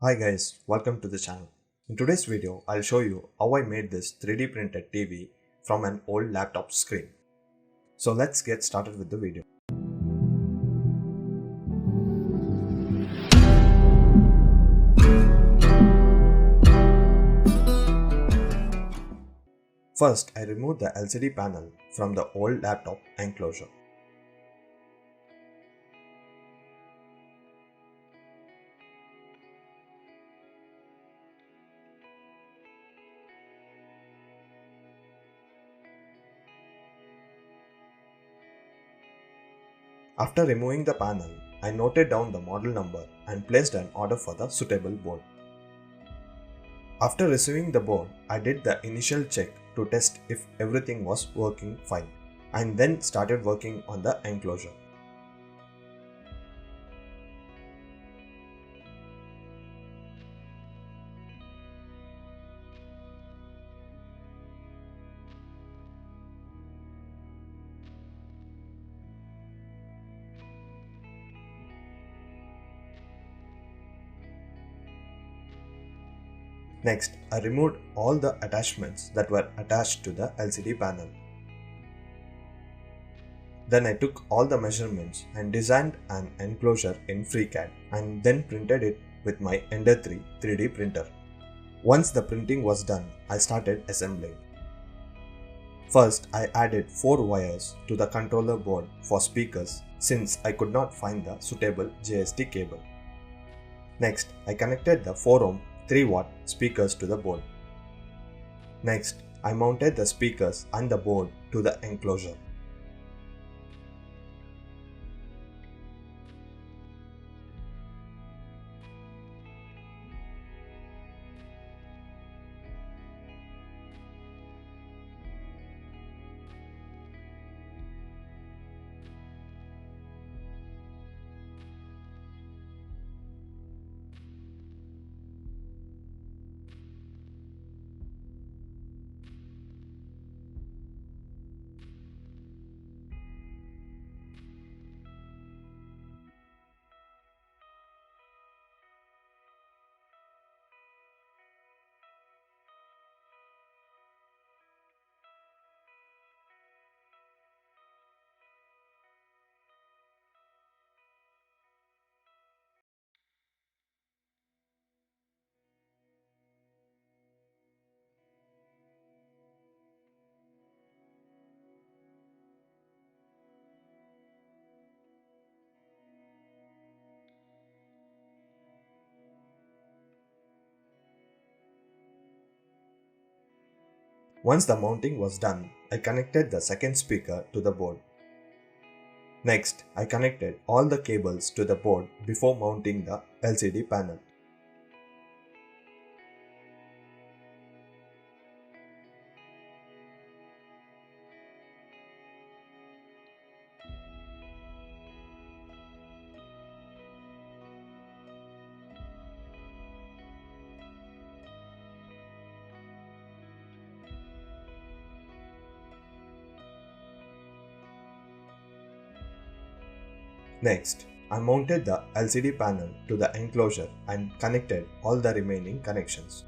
Hi guys, welcome to the channel. In today's video, I'll show you how I made this 3D printed TV from an old laptop screen. So let's get started with the video. First, I removed the LCD panel from the old laptop enclosure. After removing the panel, I noted down the model number and placed an order for the suitable board. After receiving the board, I did the initial check to test if everything was working fine and then started working on the enclosure. Next, I removed all the attachments that were attached to the LCD panel. Then I took all the measurements and designed an enclosure in FreeCAD and then printed it with my Ender 3 3D printer. Once the printing was done, I started assembling. First, I added 4 wires to the controller board for speakers since I could not find the suitable JST cable. Next, I connected the 4 ohm 3-watt speakers to the board. Next, I mounted the speakers and the board to the enclosure. Once the mounting was done, I connected the second speaker to the board. Next, I connected all the cables to the board before mounting the LCD panel. Next, I mounted the LCD panel to the enclosure and connected all the remaining connections.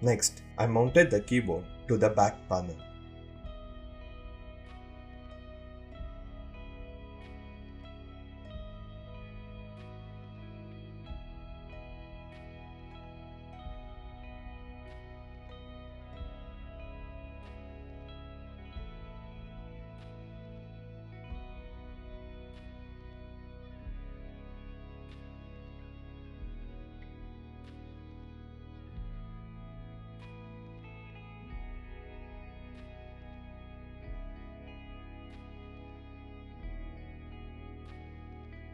Next, I mounted the keyboard to the back panel.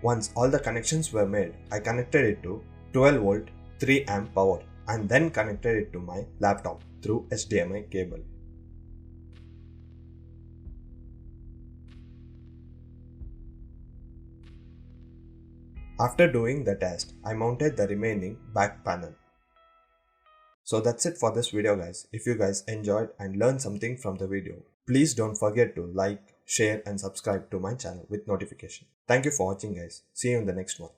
Once all the connections were made, I connected it to 12 volt 3 amp power and then connected it to my laptop through HDMI cable. After doing the test, I mounted the remaining back panel. So that's it for this video guys. If you guys enjoyed and learned something from the video, please don't forget to like, share and subscribe to my channel with notification. Thank you for watching guys. See you in the next one.